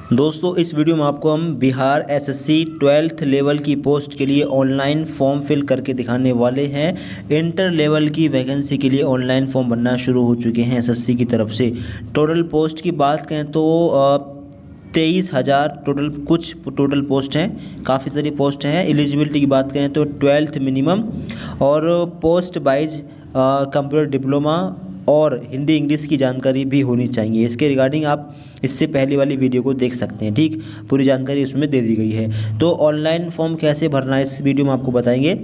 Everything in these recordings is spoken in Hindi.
दोस्तों इस वीडियो में आपको हम बिहार एसएससी 12th लेवल की पोस्ट के लिए ऑनलाइन फॉर्म फिल करके दिखाने वाले हैं। इंटर लेवल की वैकेंसी के लिए ऑनलाइन फॉर्म बनना शुरू हो चुके हैं एसएससी की तरफ से। टोटल पोस्ट की बात करें तो 23,000 टोटल पोस्ट हैं, काफ़ी सारी पोस्ट हैं। एलिजिबिलिटी की बात करें तो 12th मिनिमम और पोस्ट वाइज कंप्यूटर डिप्लोमा और हिंदी इंग्लिश की जानकारी भी होनी चाहिए। इसके रिगार्डिंग आप इससे पहले वाली वीडियो को देख सकते हैं, ठीक। पूरी जानकारी उसमें दे दी गई है। तो ऑनलाइन फॉर्म कैसे भरना है इस वीडियो में आपको बताएंगे।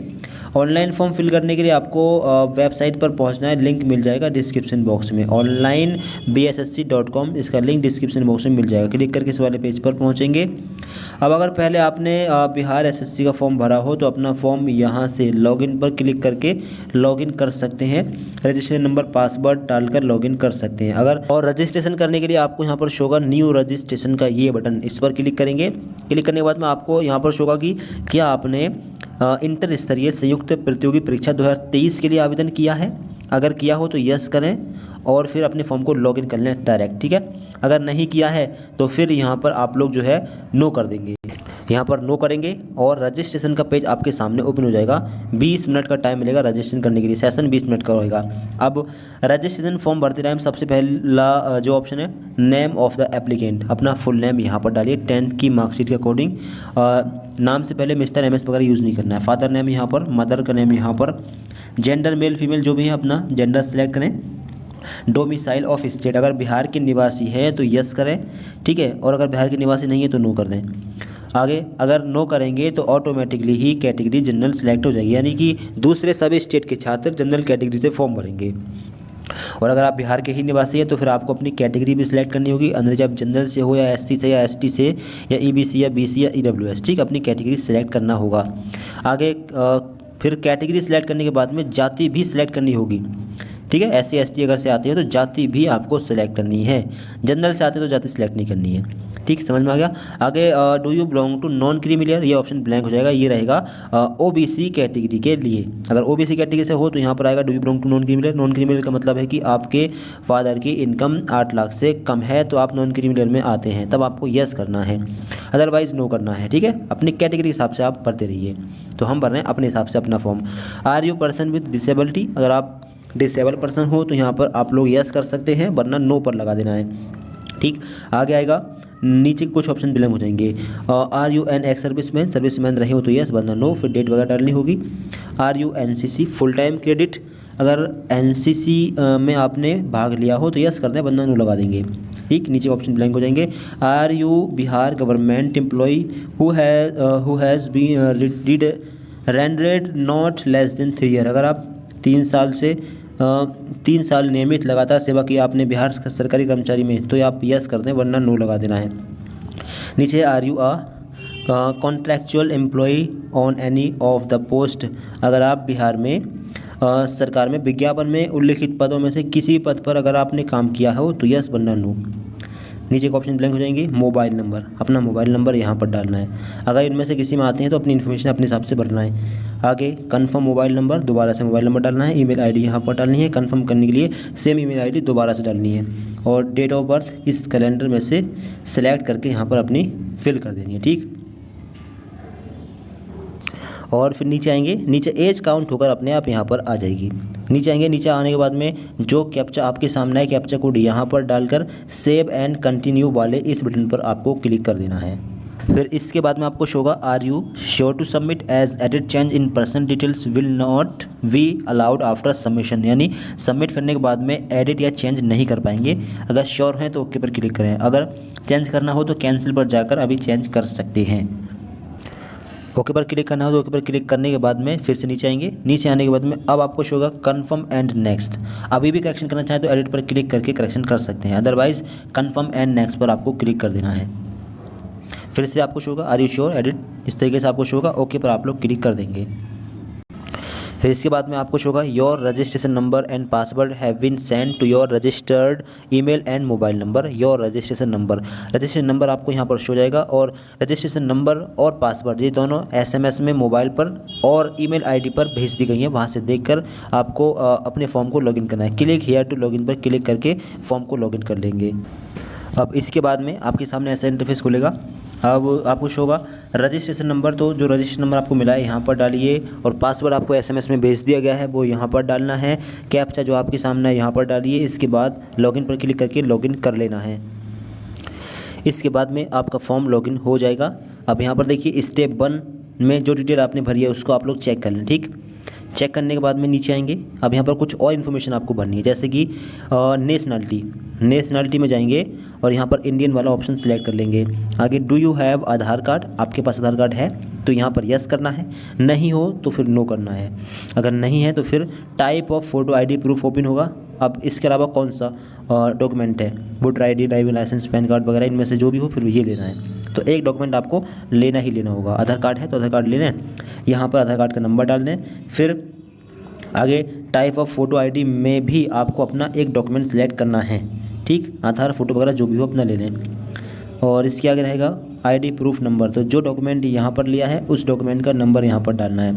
ऑनलाइन फॉर्म फिल करने के लिए आपको वेबसाइट पर पहुंचना है, लिंक मिल जाएगा डिस्क्रिप्शन बॉक्स में। ऑनलाइन bssc.com, इसका लिंक डिस्क्रिप्शन बॉक्स में मिल जाएगा। क्लिक करके इस वाले पेज पर पहुंचेंगे। अब अगर पहले आपने बिहार एसएससी का फॉर्म भरा हो तो अपना फॉर्म यहाँ से लॉगिन पर क्लिक करके लॉगिन कर सकते हैं। रजिस्ट्रेशन नंबर पासवर्ड डालकर लॉगिन कर सकते हैं। अगर और रजिस्ट्रेशन करने के लिए आपको यहाँ पर शो होगा न्यू रजिस्ट्रेशन का ये बटन, इस पर क्लिक करेंगे। क्लिक करने के बाद में आपको यहाँ पर शो होगा कि क्या आपने इंटर स्तरीय संयुक्त प्रतियोगी परीक्षा 2023 के लिए आवेदन किया है। अगर किया हो तो यस करें और फिर अपने फॉर्म को लॉगिन कर लें डायरेक्ट, ठीक है। अगर नहीं किया है तो फिर यहाँ पर आप लोग जो है नो कर देंगे। यहाँ पर नो करेंगे और रजिस्ट्रेशन का पेज आपके सामने ओपन हो जाएगा। 20 मिनट का टाइम मिलेगा रजिस्ट्रेशन करने के लिए, सेशन 20 मिनट का होगा। अब रजिस्ट्रेशन फॉर्म भरते टाइम सबसे पहला जो ऑप्शन है नेम ऑफ द एप्लीकेंट, अपना फुल नेम यहाँ पर डालिए 10th की मार्कशीट के अकॉर्डिंग। नाम से पहले मिस्टर MS वगैरह यूज़ नहीं करना है। फादर नेम यहाँ पर, मदर का नेम यहाँ पर, जेंडर मेल फीमेल जो भी है अपना जेंडर सेलेक्ट करें। डोमिसाइल ऑफ स्टेट, अगर बिहार के निवासी है तो यस करें, ठीक है। और अगर बिहार के निवासी नहीं है तो नो कर दें। आगे अगर नो करेंगे तो ऑटोमेटिकली ही कैटेगरी जनरल सेलेक्ट हो जाएगी, यानी कि दूसरे सभी स्टेट के छात्र जनरल कैटेगरी से फॉर्म भरेंगे। और अगर आप बिहार के ही निवासी हैं तो फिर आपको अपनी कैटेगरी भी सिलेक्ट करनी होगी। अंदर जब जनरल से हो या SC से या ST से या EBC या BC या EWS, ठीक, अपनी कैटेगरी सेलेक्ट करना होगा। आगे फिर कैटेगरी सेलेक्ट करने के बाद में जाति भी सिलेक्ट करनी होगी, ठीक है। SC ST अगर से आते हैं तो जाति भी आपको सेलेक्ट करनी है। जनरल से आते हैं तो जाति सेलेक्ट नहीं करनी है, ठीक, समझ में आ गया। आगे do you belong to non creamy layer, ये ऑप्शन ब्लैंक हो जाएगा। ये रहेगा OBC कैटेगरी के लिए। अगर OBC कैटेगरी से हो तो यहाँ पर आएगा do you belong to non creamy layer. Non creamy layer का मतलब है कि आपके फादर की इनकम 8 लाख से कम है तो आप नॉन क्रीमी लेयर में आते हैं, तब आपको यस करना है, अदरवाइज नो करना है, ठीक है। अपनी कैटेगरी के हिसाब से आप भरते रहिए। तो हम भर रहे हैं अपने हिसाब से अपना form. Are you person with disability, अगर आप डिसेबल पर्सन हो तो यहाँ पर आप लोग यस कर सकते हैं, वरना नो पर लगा देना है, ठीक। आगे आएगा नीचे कुछ ऑप्शन ब्लैंक हो जाएंगे। Are you an ex serviceman रहे हो तो यस, वरना नो। फिर डेट वगैरह डालनी होगी। Are you NCC full time credit, अगर NCC में आपने भाग लिया हो तो यस कर दें, वरना नो लगा देंगे, ठीक। नीचे ऑप्शन ब्लैंक हो जाएंगे। Are you Bihar government employ who has been rendered not less than 3 year, अगर आप 3 साल नियमित लगातार सेवा की आपने बिहार सरकारी कर्मचारी में तो आप यस कर दें, वरना नो लगा देना है। नीचे are you contractual employ on any of the post, अगर आप बिहार में सरकार में विज्ञापन में उल्लिखित पदों में से किसी पद पर अगर आपने काम किया हो तो यस, वरना नो। नीचे का ऑप्शन ब्लैंक हो जाएंगे। मोबाइल नंबर, अपना मोबाइल नंबर यहाँ पर डालना है। अगर इनमें से किसी में आते हैं तो अपनी इन्फॉर्मेशन अपने हिसाब से भरना है। आगे कंफर्म मोबाइल नंबर, दोबारा से मोबाइल नंबर डालना है। ईमेल आईडी यहाँ पर डालनी है। कंफर्म करने के लिए सेम ईमेल आईडी दोबारा से डालनी है। और डेट ऑफ बर्थ इस कैलेंडर में से सेलेक्ट करके यहाँ पर अपनी फिल कर देनी है, ठीक। और फिर नीचे आएंगे, नीचे एज काउंट होकर अपने आप यहाँ पर आ जाएगी। नीचे आएंगे, नीचे आने के बाद में जो कैप्चा आपके सामने है कैप्चा कोड यहाँ पर डालकर सेव एंड कंटिन्यू वाले इस बटन पर आपको क्लिक कर देना है। फिर इसके बाद में आपको शो होगा are you sure to submit as edit change in person details will not be allowed after submission, यानी सबमिट करने के बाद में एडिट या चेंज नहीं कर पाएंगे। अगर श्योर हैं तो ओके पर क्लिक करें, अगर चेंज करना हो तो कैंसिल पर जाकर अभी चेंज कर सकते हैं। ओके पर क्लिक करना हो तो ओके पर क्लिक करने के बाद में फिर से नीचे आएंगे। नीचे आने के बाद में अब आपको शो होगा कन्फर्म एंड नेक्स्ट, अभी भी करेक्शन करना चाहें तो एडिट पर क्लिक करके करेक्शन कर सकते हैं, अदरवाइज कन्फर्म एंड नेक्स्ट पर आपको क्लिक कर देना है। फिर से आपको शो होगा आर यू श्योर एडिट, इस तरीके से आपको शो होगा। ओके पर आप लोग क्लिक कर देंगे। फिर इसके बाद में आपको शो होगा your registration number and password have been send to your registered email and mobile number. Your registration number आपको यहाँ पर शो जाएगा और रजिस्ट्रेशन नंबर और पासवर्ड ये दोनों SMS में मोबाइल पर और ईमेल आईडी पर भेज दी गई हैं। वहाँ से देखकर आपको अपने फॉर्म को लॉगिन करना है। क्लिक हियर टू लॉगिन पर क्लिक करके फॉर्म को लॉगिन कर लेंगे। अब इसके बाद में आपके सामने ऐसा इंटरफेस खुलेगा। अब आपको शो होगा रजिस्ट्रेशन नंबर, तो जो रजिस्ट्रेशन नंबर आपको मिला है यहाँ पर डालिए, और पासवर्ड आपको एसएमएस में भेज दिया गया है वो यहाँ पर डालना है। कैप्चा जो आपके सामने है यहाँ पर डालिए। इसके बाद लॉगिन पर क्लिक करके लॉगिन कर लेना है। इसके बाद में आपका फॉर्म लॉगिन हो जाएगा। अब यहाँ पर देखिए स्टेप 1 में जो डिटेल आपने भरी है उसको आप लोग चेक कर लें। ठीक, चेक करने के बाद में नीचे आएंगे। अब यहाँ पर कुछ और इन्फॉर्मेशन आपको भरनी है, जैसे कि नेशनलिटी में जाएंगे और यहाँ पर इंडियन वाला ऑप्शन सिलेक्ट कर लेंगे। आगे do you have Aadhaar card, आपके पास आधार कार्ड है तो यहाँ पर यस करना है, नहीं हो तो फिर नो करना है। अगर नहीं है तो फिर type of photo ID proof open होगा। अब इसके अलावा कौन सा डॉक्यूमेंट है, voter ID, driving licence, PAN card वगैरह, इनमें से जो भी हो फिर ये लेना है। तो एक डॉक्यूमेंट आपको लेना ही लेना होगा। आधार कार्ड है तो आधार कार्ड ले लें, यहाँ पर आधार कार्ड का नंबर डाल दें। फिर आगे टाइप ऑफ फ़ोटो आईडी में भी आपको अपना एक डॉक्यूमेंट सेलेक्ट करना है। ठीक, आधार, फ़ोटो वगैरह जो भी हो अपना ले लें। और इसके आगे रहेगा आईडी प्रूफ नंबर, तो जो डॉक्यूमेंट यहाँ पर लिया है उस डॉक्यूमेंट का नंबर यहाँ पर डालना है।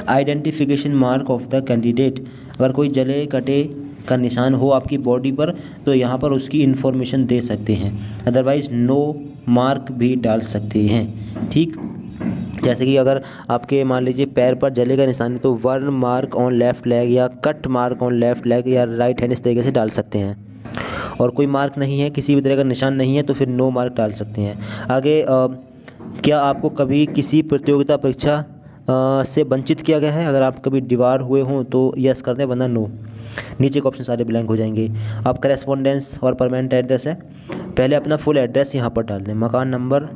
Identification mark of the candidate, अगर कोई जले कटे का निशान हो आपकी बॉडी पर तो यहाँ पर उसकी इन्फॉर्मेशन दे सकते हैं, अदरवाइज़ नो मार्क भी डाल सकते हैं। ठीक, जैसे कि अगर आपके मान लीजिए पैर पर जले का निशान है तो वर्न मार्क ऑन लेफ़्ट लेग या cut mark on left leg या राइट हैंड, इस तरीके से डाल सकते हैं। और कोई मार्क नहीं है, किसी भी तरह का निशान नहीं है तो फिर नो मार्क डाल सकते हैं। आगे क्या आपको कभी किसी प्रतियोगिता परीक्षा से वंचित किया गया है, अगर आप कभी दीवार हुए हों तो यस करते हैं, वरना नो। नीचे के ऑप्शन सारे ब्लैंक हो जाएंगे। अब करेस्पॉन्डेंस और परमानेंट एड्रेस है, पहले अपना फुल एड्रेस यहाँ पर डाल दें, मकान नंबर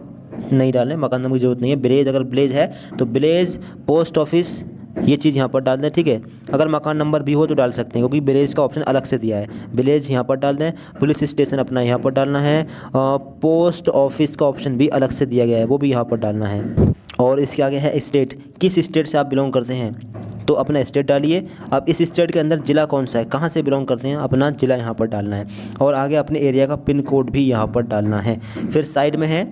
नहीं डालें, मकान नंबर की ज़रूरत नहीं है। विलेज, अगर विलेज है तो विलेज, पोस्ट ऑफिस, ये चीज़ यहाँ पर डाल दें। ठीक है, अगर मकान नंबर भी हो तो डाल सकते हैं क्योंकि विलेज का ऑप्शन अलग से दिया है। विलेज यहाँ पर डाल दें। पुलिस स्टेशन अपना यहाँ पर डालना है। पोस्ट ऑफिस का ऑप्शन भी अलग से दिया गया है, वो भी यहाँ पर डालना है। और इसके आगे है स्टेट, किस स्टेट से आप बिलोंग करते हैं तो अपना स्टेट डालिए। अब इस स्टेट के अंदर ज़िला कौन सा है, कहाँ से बिलोंग करते हैं, अपना ज़िला यहाँ पर डालना है। और आगे अपने एरिया का पिन कोड भी यहाँ पर डालना है। फिर साइड में है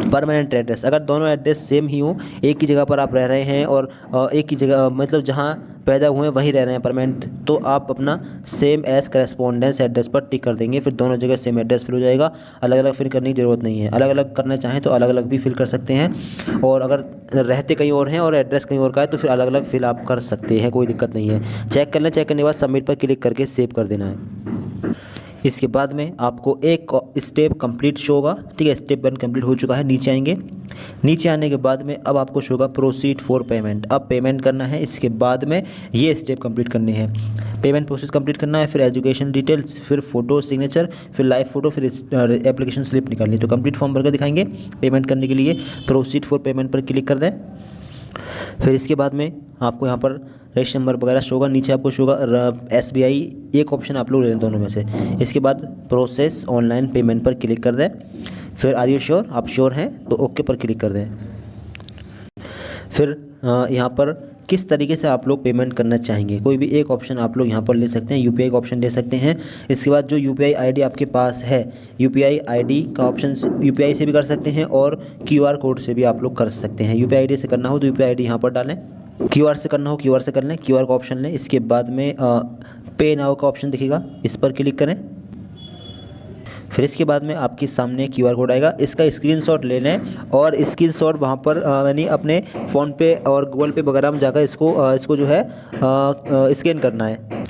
परमानेंट एड्रेस, अगर दोनों एड्रेस सेम ही हो, एक ही जगह पर आप रह रहे हैं और एक ही जगह मतलब जहाँ पैदा हुए हैं वहीं रह रहे हैं परमानेंट, तो आप अपना सेम एज करेस्पॉन्डेंस एड्रेस पर टिक कर देंगे। फिर दोनों जगह सेम एड्रेस फिल हो जाएगा, अलग अलग फिल करने की ज़रूरत नहीं है। अलग अलग करना चाहें तो अलग अलग भी फिल कर सकते हैं, और अगर रहते कहीं और हैं और एड्रेस कहीं और का है तो फिर अलग अलग फिल आप कर सकते हैं, कोई दिक्कत नहीं है। चेक कर लें, चेक करने के बाद सबमिट पर क्लिक करके सेव कर देना है। इसके बाद में आपको एक स्टेप कंप्लीट शो होगा। ठीक है, स्टेप 1 कंप्लीट हो चुका है। नीचे आएंगे, नीचे आने के बाद में अब आपको शो होगा प्रोसीड फॉर पेमेंट, अब पेमेंट करना है। इसके बाद में ये स्टेप कंप्लीट करनी है, पेमेंट प्रोसेस कंप्लीट करना है, फिर एजुकेशन डिटेल्स, फिर फ़ोटो सिग्नेचर, फिर लाइव फ़ोटो, फिर एप्लीकेशन स्लिप निकालनी। तो कंप्लीट फॉर्म भरकर दिखाएंगे। पेमेंट करने के लिए प्रोसीड फॉर पेमेंट पर क्लिक कर दें। फिर इसके बाद में आपको यहाँ पर रजिस्टर नंबर वगैरह शो होगा। नीचे आपको शो होगा SBI, एक ऑप्शन आप लोग ले लें दोनों में से। इसके बाद प्रोसेस ऑनलाइन पेमेंट पर क्लिक कर दें। फिर आर यू श्योर, आप श्योर हैं तो ओके पर क्लिक कर दें। फिर यहाँ पर किस तरीके से आप लोग पेमेंट करना चाहेंगे, कोई भी एक ऑप्शन आप लोग यहाँ पर ले सकते हैं। UPI का ऑप्शन ले सकते हैं। इसके बाद जो UPI ID आपके पास है, UPI ID का ऑप्शन UPI से भी कर सकते हैं और QR कोड से भी आप लोग कर सकते हैं। UPI ID से करना हो तो UPI ID यहाँ पर डालें, QR से करना हो QR से कर लें, QR का ऑप्शन लें। इसके बाद में पे नाउ का ऑप्शन दिखेगा, इस पर क्लिक करें। फिर इसके बाद में आपके सामने QR कोड आएगा, इसका स्क्रीनशॉट ले लें और स्क्रीनशॉट वहाँ पर यानी अपने फ़ोनपे और गूगल पे वगैरह में जाकर इसको जो है स्कैन करना है।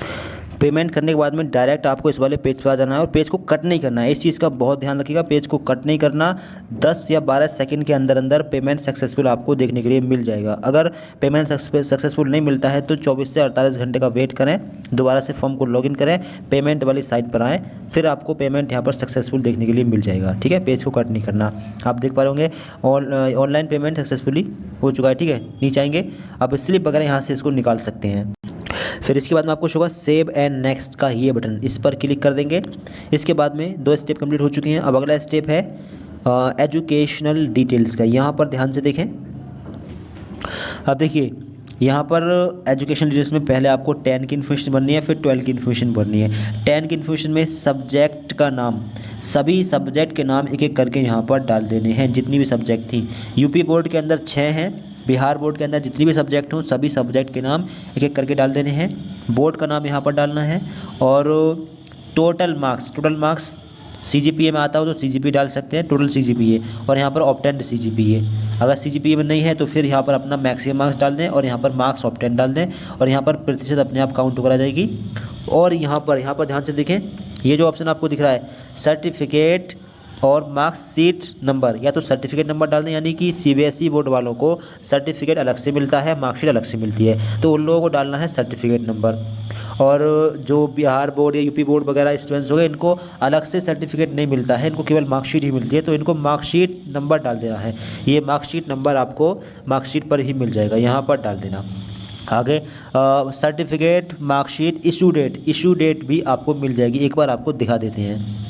पेमेंट करने के बाद में डायरेक्ट आपको इस वाले पेज पर आ जाना है और पेज को कट नहीं करना है। इस चीज़ का बहुत ध्यान रखिएगा, पेज को कट नहीं करना। 10 या 12 सेकंड के अंदर अंदर पेमेंट सक्सेसफुल आपको देखने के लिए मिल जाएगा। अगर पेमेंट सक्सेसफुल नहीं मिलता है तो 24 से 48 घंटे का वेट करें, दोबारा से फॉर्म को लॉगिन करें, पेमेंट वाली साइट पर आएँ, फिर आपको पेमेंट यहाँ पर सक्सेसफुल देखने के लिए मिल जाएगा। ठीक है, पेज को कट नहीं करना। आप देख पा रहे होंगे ऑनलाइन पेमेंट सक्सेसफुली हो चुका है। ठीक है, नीचे आएंगे, आप स्लिप वगैरह यहाँ से इसको निकाल सकते हैं। फिर इसके बाद में आपको शो होगा सेव एंड नेक्स्ट का ये बटन, इस पर क्लिक कर देंगे। इसके बाद में 2 स्टेप कंप्लीट हो चुके हैं। अब अगला स्टेप है एजुकेशनल डिटेल्स का, यहाँ पर ध्यान से देखें। अब देखिए यहाँ पर एजुकेशन डिटेल्स में पहले आपको 10 की इन्फॉर्मेशन भरनी है, फिर 12 की इन्फॉर्मेशन भरनी है। 10 की इन्फॉर्मेशन में सब्जेक्ट का नाम, सभी सब्जेक्ट के नाम एक एक करके यहाँ पर डाल देने हैं, जितनी भी सब्जेक्ट थी। यूपी बोर्ड के अंदर 6 हैं, बिहार बोर्ड के अंदर जितनी भी सब्जेक्ट हों सभी सब्जेक्ट के नाम एक एक करके डाल देने हैं। बोर्ड का नाम यहाँ पर डालना है और टोटल मार्क्स CGPA में आता हो तो CGPA डाल सकते हैं, टोटल CGPA, और यहाँ पर ऑब्टेन्ड CGPA। अगर CGPA में नहीं है तो फिर यहाँ पर अपना मैक्सिमम मार्क्स डाल दें और यहाँ पर मार्क्स ऑब्टेन्ड डाल दें और यहाँ पर प्रतिशत अपने आप काउंट करा जाएगी। और यहाँ पर ध्यान से देखें, ये जो ऑप्शन आपको दिख रहा है सर्टिफिकेट और मार्कशीट नंबर, या तो सर्टिफिकेट नंबर डाल दें, यानी कि CBSE बोर्ड वालों को सर्टिफिकेट अलग से मिलता है, मार्कशीट अलग से मिलती है, तो उन लोगों को डालना है सर्टिफिकेट नंबर। और जो बिहार बोर्ड या यूपी बोर्ड वगैरह स्टूडेंट्स हो गए, इनको अलग से सर्टिफिकेट नहीं मिलता है, इनको केवल मार्कशीट ही मिलती है, तो इनको मार्कशीट नंबर डाल देना है। ये मार्कशीट नंबर आपको मार्कशीट पर ही मिल जाएगा, यहाँ पर डाल देना। आगे सर्टिफिकेट, मार्कशीट, इशू डेट भी आपको मिल जाएगी, एक बार आपको दिखा देते हैं।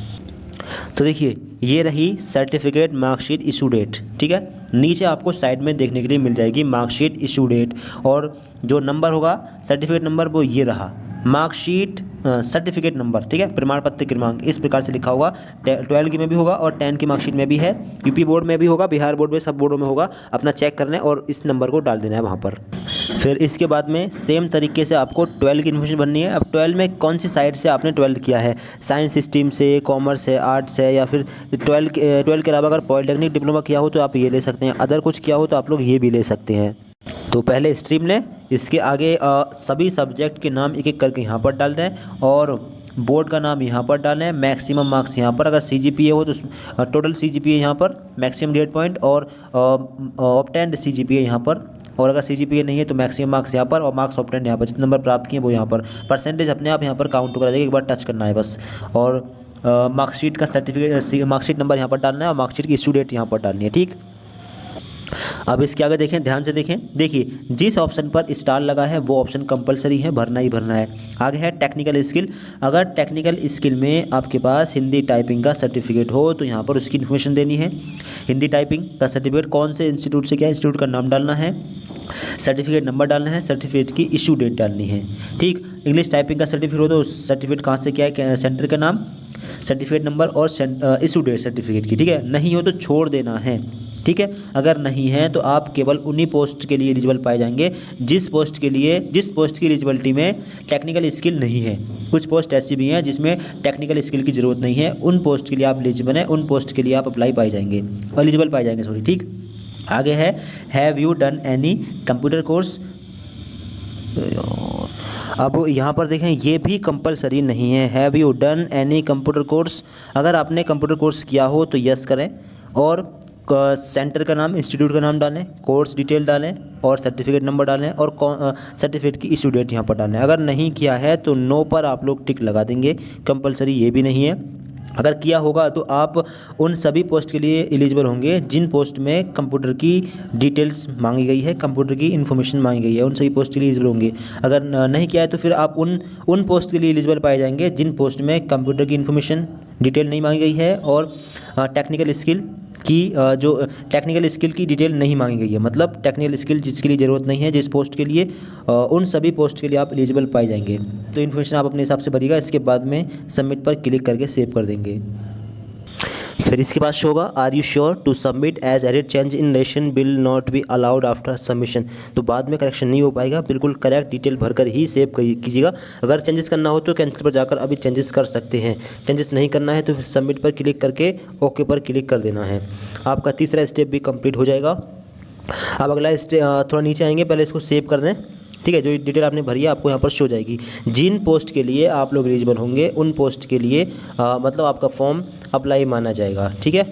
तो देखिए ये रही सर्टिफिकेट, मार्कशीट, इशू डेट, ठीक है। नीचे आपको साइड में देखने के लिए मिल जाएगी मार्कशीट, इशू डेट, और जो नंबर होगा सर्टिफिकेट नंबर वो ये रहा, मार्कशीट सर्टिफिकेट नंबर, ठीक है, प्रमाण पत्र क्रमांक, इस प्रकार से लिखा होगा। 12 की में भी होगा और 10 की मार्कशीट में भी है, यूपी बोर्ड में भी होगा, बिहार बोर्ड में, सब बोर्डों में होगा। अपना चेक करना है और इस नंबर को डाल देना है वहाँ पर। फिर इसके बाद में सेम तरीके से आपको 12 की इन्फॉर्मेशन भरनी है। अब 12 में कौन सी साइड से आपने 12 किया है, साइंस स्ट्रीम से, कॉमर्स है, आर्ट्स है, या फिर 12 के अलावा अगर पॉलिटेक्निक डिप्लोमा किया हो तो आप ये ले सकते हैं, अदर कुछ किया हो तो आप लोग ये भी ले सकते हैं। तो पहले स्ट्रीम लें, इसके आगे सभी सब्जेक्ट के नाम एक एक करके यहाँ पर डाल दें और बोर्ड का नाम यहाँ पर डालें, मैक्सिमम मार्क्स यहाँ पर, अगर CGPA हो तो टोटल CGPA यहाँ पर, मैक्सिमम ग्रेड पॉइंट, और ऑब्टेन्ड CGPA यहाँ पर, और अगर CGPA नहीं है तो मैक्सिमम मार्क्स यहाँ पर और मार्क्स ऑब्टेन्ड यहाँ पर, जितने नंबर प्राप्त किए वो यहाँ पर, परसेंटेज अपने आप यहाँ पर काउंट करा जाएगा, एक बार टच करना है बस। और मार्कशीट का सर्टिफिकेट, मार्कशीट नंबर यहाँ पर डालना है और मार्कशीट की इशू डेट यहाँ पर डालनी है, ठीक। अब इसके आगे देखें, ध्यान से देखें, देखिए जिस ऑप्शन पर स्टार लगा है वो ऑप्शन कंपलसरी है, भरना ही भरना है। आगे है टेक्निकल स्किल, अगर टेक्निकल स्किल में आपके पास हिंदी टाइपिंग का सर्टिफिकेट हो तो यहाँ पर उसकी इन्फॉर्मेशन देनी है। हिंदी टाइपिंग का सर्टिफिकेट कौन से इंस्टीट्यूट से, क्या इंस्टीट्यूट का नाम डालना है, सर्टिफिकेट नंबर डालना है, सर्टिफिकेट की इशू डेट डालनी है, ठीक। इंग्लिश टाइपिंग का सर्टिफिकेट हो तो सर्टिफिकेट कहाँ से, क्या है, सेंटर का नाम, सर्टिफिकेट नंबर और इशू डेट सर्टिफिकेट की, ठीक है। नहीं हो तो छोड़ देना है, ठीक है। अगर नहीं है तो आप केवल उन्हीं पोस्ट के लिए एलिजिबल पाए जाएंगे जिस पोस्ट की एलिजिबिलिटी में टेक्निकल स्किल नहीं है। कुछ पोस्ट ऐसी भी हैं जिसमें टेक्निकल स्किल की ज़रूरत नहीं है, उन पोस्ट के लिए आप एलिजिबल हैं, उन पोस्ट के लिए आप एलिजिबल पाए जाएंगे, सॉरी, ठीक। आगे है have you done any computer course. अब यहाँ पर देखें ये भी कंपलसरी नहीं है, have you done any computer course. अगर आपने कंप्यूटर कोर्स किया हो तो यस करें और सेंटर का नाम, इंस्टीट्यूट का नाम डालें, कोर्स डिटेल डालें और सर्टिफिकेट नंबर डालें और सर्टिफिकेट की इशू डेट यहाँ पर डालें। अगर नहीं किया है तो नो पर आप लोग टिक लगा देंगे, कंपलसरी ये भी नहीं है। अगर किया होगा तो आप उन सभी पोस्ट के लिए एलिजिबल होंगे जिन पोस्ट में कंप्यूटर की डिटेल्स मांगी गई है, कंप्यूटर की इन्फॉर्मेशन मांगी गई है, उन सभी पोस्ट के लिए एलिजिबल होंगे। अगर नहीं किया है तो फिर आप उन पोस्ट के लिए एलिजिबल पाए जाएंगे जिन पोस्ट में कंप्यूटर की इन्फॉर्मेशन डिटेल नहीं मांगी गई है और टेक्निकल स्किल की डिटेल नहीं मांगी गई है, मतलब टेक्निकल स्किल जिसके लिए ज़रूरत नहीं है, जिस पोस्ट के लिए, उन सभी पोस्ट के लिए आप एलिजिबल पाए जाएंगे। तो इन्फॉर्मेशन आप अपने हिसाब से भरिएगा, इसके बाद में सबमिट पर क्लिक करके सेव कर देंगे। फिर इसके बाद शो होगा are you sure to submit as edit change in nation will not be allowed after submission. तो बाद में करेक्शन नहीं हो पाएगा, बिल्कुल करेक्ट डिटेल भरकर ही सेव कीजिएगा। अगर चेंजेस करना हो तो कैंसिल पर जाकर अभी चेंजेस कर सकते हैं, चेंजेस नहीं करना है तो फिर सबमिट पर क्लिक करके ओके पर क्लिक कर देना है। आपका तीसरा स्टेप भी कंप्लीट हो जाएगा। अब अगला स्टेप, थोड़ा नीचे आएंगे, पहले इसको सेव कर दें, ठीक है। जो डिटेल आपने भरी है आपको यहाँ पर शो जाएगी। जिन पोस्ट के लिए आप लोग एलिजिबल होंगे उन पोस्ट के लिए मतलब आपका फॉर्म अप्लाई माना जाएगा, ठीक है।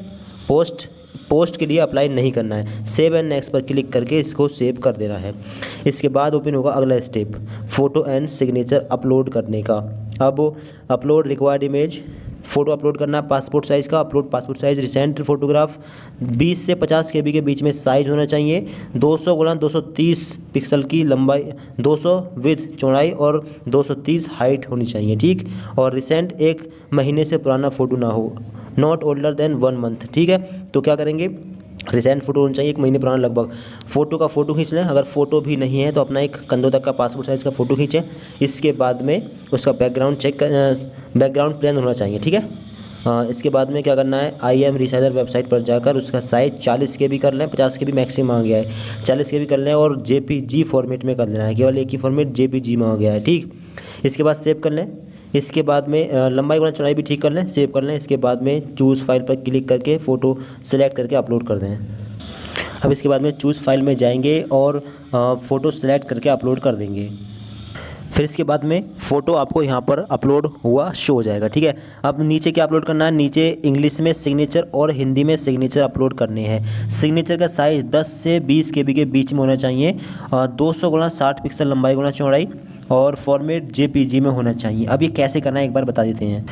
पोस्ट के लिए अप्लाई नहीं करना है। सेव एंड नेक्स्ट पर क्लिक करके इसको सेव कर देना है। इसके बाद ओपन होगा अगला step, photo and signature upload करने का। अब upload required image, photo upload करना, पासपोर्ट साइज़ का upload, passport size recent photograph 20 से 50 KB के बीच में साइज़ होना चाहिए, 200x230 पिक्सल की लंबाई, 200 विड्थ चौड़ाई और 230 हाइट होनी चाहिए, ठीक। और रिसेंट 1 महीने से पुराना फ़ोटो ना हो, नॉट ओल्डर देन 1 मंथ, ठीक है। तो क्या करेंगे, रिसेंट फ़ोटो होना चाहिए, 1 महीने पुराना लगभग। फ़ोटो का फ़ोटो खींच लें, अगर फ़ोटो भी नहीं है तो अपना एक कंधों तक का पासपोर्ट साइज़ का फ़ोटो खींचें। इसके बाद में उसका बैकग्राउंड प्लेन होना चाहिए, ठीक है। इसके बाद में क्या करना है, IM रिसाइजर वेबसाइट पर जाकर उसका साइज़ 40 KB कर लें, 50 KB मैक्सिमम आ गया है, 40 KB कर लें और JPG फॉर्मेट में कर लेना है, केवल एक ही फॉर्मेट JPG में आ गया है, ठीक। इसके बाद सेव कर लें। इसके बाद में लंबाई गुना चौड़ाई भी ठीक कर लें, सेव कर लें। इसके बाद में चूज़ फाइल पर क्लिक करके फ़ोटो सेलेक्ट करके अपलोड कर दें। अब इसके बाद में चूज़ फाइल में जाएंगे और फ़ोटो सेलेक्ट करके अपलोड कर देंगे। फिर इसके बाद में फ़ोटो आपको यहाँ पर अपलोड हुआ शो हो जाएगा, ठीक है। अब नीचे क्या अपलोड करना है, नीचे इंग्लिश में सिग्नेचर और हिंदी में सिग्नेचर अपलोड करने हैं। सिग्नेचर का साइज़ 10 से 20 KB के बीच में होना चाहिए, 200x60 पिक्सल लंबाई गुना चौड़ाई और फॉर्मेट JPG में होना चाहिए। अब ये कैसे करना है एक बार बता देते हैं।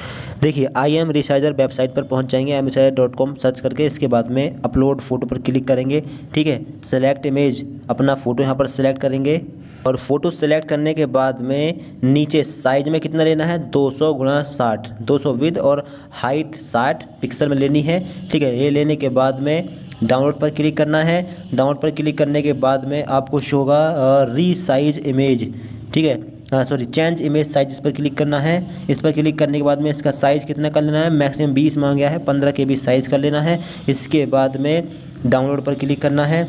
देखिए IM Resizer वेबसाइट पर पहुंच जाएंगे, imresizer.com सर्च करके। इसके बाद में अपलोड फ़ोटो पर क्लिक करेंगे, ठीक है। सेलेक्ट इमेज, अपना फ़ोटो यहाँ पर सेलेक्ट करेंगे और फ़ोटो सेलेक्ट करने के बाद में नीचे साइज़ में कितना लेना है, 200x60, 200 विद और हाइट 60 पिक्सल में लेनी है, ठीक है। ये लेने के बाद में डाउनलोड पर क्लिक करना है। डाउनलोड पर क्लिक करने के बाद में आपको शो होगा रीसाइज इमेज, ठीक है, सॉरी चेंज इमेज साइज, इस पर क्लिक करना है। इस पर क्लिक करने के बाद में इसका साइज़ कितना कर लेना है, मैक्सिमम 20 मांग गया है, 15 KB साइज़ कर लेना है। इसके बाद में डाउनलोड पर क्लिक करना है,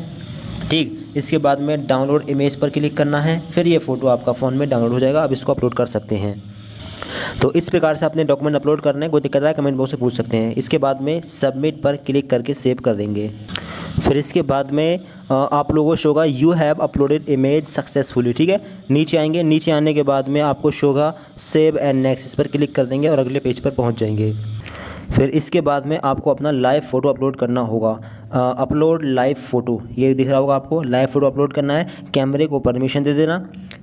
ठीक। इसके बाद में डाउनलोड इमेज पर क्लिक करना है। फिर ये फ़ोटो आपका फ़ोन में डाउनलोड हो जाएगा। अब इसको अपलोड कर सकते हैं। तो इस प्रकार से अपने डॉक्यूमेंट अपलोड करना है। कोई दिक्कत है कमेंट बॉक्स से पूछ सकते हैं। इसके बाद में सबमिट पर क्लिक करके सेव कर देंगे। फिर इसके बाद में आप लोगों को शो होगा you have uploaded image successfully, ठीक है। नीचे आएंगे, नीचे आने के बाद में आपको शो होगा सेव एंड नेक्स्ट, इस पर क्लिक कर देंगे और अगले पेज पर पहुंच जाएंगे। फिर इसके बाद में आपको अपना लाइव फ़ोटो अपलोड करना होगा। अपलोड लाइव फ़ोटो, ये दिख रहा होगा आपको, लाइव फ़ोटो अपलोड करना है। कैमरे को परमिशन दे देना,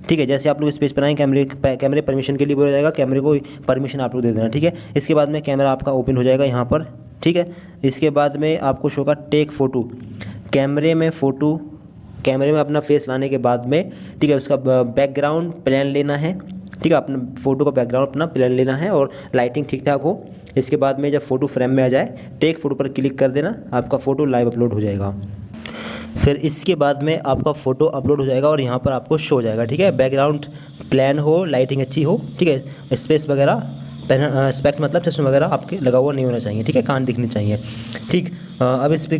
ठीक है। जैसे आप लोग इस पेज पर आए, कैमरे परमिशन के लिए बोला जाएगा, कैमरे को परमिशन आप लोग दे देना, ठीक है। इसके बाद में कैमरा आपका ओपन हो जाएगा यहाँ पर, ठीक है। इसके बाद में आपको शो होगा टेक फ़ोटो, कैमरे में फ़ोटो, कैमरे में अपना फेस लाने के बाद में, ठीक है, उसका बैकग्राउंड प्लान लेना है, ठीक है। अपना फ़ोटो का बैकग्राउंड अपना प्लान लेना है और लाइटिंग ठीक ठाक हो। इसके बाद में जब फ़ोटो फ्रेम में आ जाए, टेक फ़ोटो पर क्लिक कर देना, आपका फ़ोटो लाइव अपलोड हो जाएगा। फिर इसके बाद में आपका फ़ोटो अपलोड हो जाएगा और यहाँ पर आपको शो हो जाएगा, ठीक है। बैकग्राउंड प्लान हो, लाइटिंग अच्छी हो, ठीक है। स्पेस वगैरह स्पेक्स मतलब चश्मा वगैरह आपके लगा हुआ नहीं होना चाहिए, ठीक है। कान दिखने चाहिए, ठीक। अब इस पर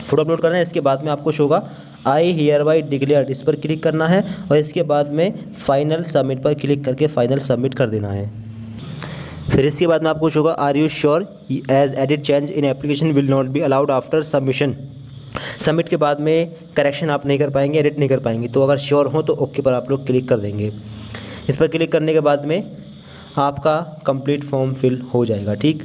फ़ोटो अपलोड करना है। इसके बाद में आपको शो होगा आई हियर बाई डिक्लेयर्ड, इस पर क्लिक करना है और इसके बाद में फाइनल सबमिट पर क्लिक करके फाइनल सबमिट कर देना है। फिर इसके बाद में आपको शो होगा are you sure as edit change in application will not be allowed after submission. Submit के बाद में करेक्शन आप नहीं कर पाएंगे, एडिट नहीं कर पाएंगे। तो अगर श्योर हो तो ओके पर आप लोग क्लिक कर देंगे। इस पर क्लिक करने के बाद में आपका कंप्लीट फॉर्म फिल हो जाएगा, ठीक।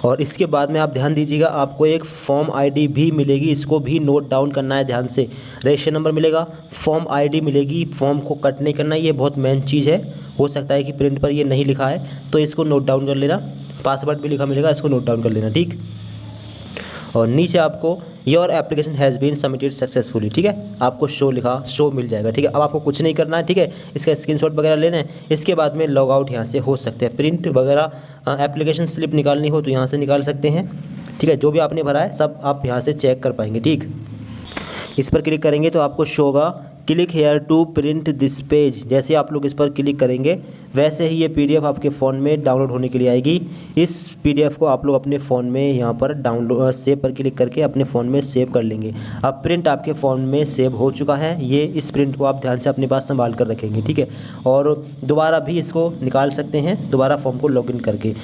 और इसके बाद में आप ध्यान दीजिएगा, आपको एक फॉर्म आईडी भी मिलेगी, इसको भी नोट डाउन करना है ध्यान से। रजिस्ट्रेशन नंबर मिलेगा, फॉर्म आईडी मिलेगी, फॉर्म को कट नहीं करना, ये बहुत मेन चीज़ है। हो सकता है कि प्रिंट पर ये नहीं लिखा है, तो इसको नोट डाउन कर लेना। पासवर्ड भी लिखा मिलेगा, इसको नोट डाउन कर लेना, ठीक। और नीचे आपको your application has been submitted successfully, ठीक है, आपको शो मिल जाएगा, ठीक है। अब आपको कुछ नहीं करना है, ठीक है। इसका स्क्रीनशॉट वगैरह लेना है। इसके बाद में लॉग आउट यहाँ से हो सकते हैं। प्रिंट वगैरह एप्लीकेशन स्लिप निकालनी हो तो यहाँ से निकाल सकते हैं, ठीक है। जो भी आपने भरा है सब आप यहाँ से चेक कर पाएंगे, ठीक। इस पर क्लिक करेंगे तो आपको शो होगा click here to print this page. जैसे आप लोग इस पर क्लिक करेंगे वैसे ही ये PDF आपके फ़ोन में डाउनलोड होने के लिए आएगी। इस PDF को आप लोग अपने फ़ोन में यहाँ पर डाउनलोड सेव पर क्लिक करके अपने फ़ोन में सेव कर लेंगे। अब प्रिंट आपके फ़ोन में सेव हो चुका है। ये इस प्रिंट को आप ध्यान से अपने पास संभाल कर रखेंगे, ठीक है। और दोबारा भी इसको निकाल सकते हैं, दोबारा फॉर्म को लॉगिन करके।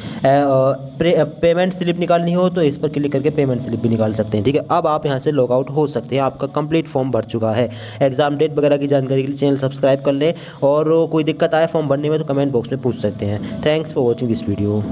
पेमेंट स्लिप निकालनी हो तो इस पर क्लिक करके पेमेंट स्लिप भी निकाल सकते हैं, ठीक है। अब आप यहाँ से लॉग आउट हो सकते हैं, आपका कंप्लीट फॉर्म भर चुका है। एग्जाम डेट वगैरह की जानकारी के लिए चैनल सब्सक्राइब कर लें और कोई दिक्कत आए फॉर्म भरने में तो कमेंट बॉक्स में पूछ सकते हैं। Thanks for watching this video.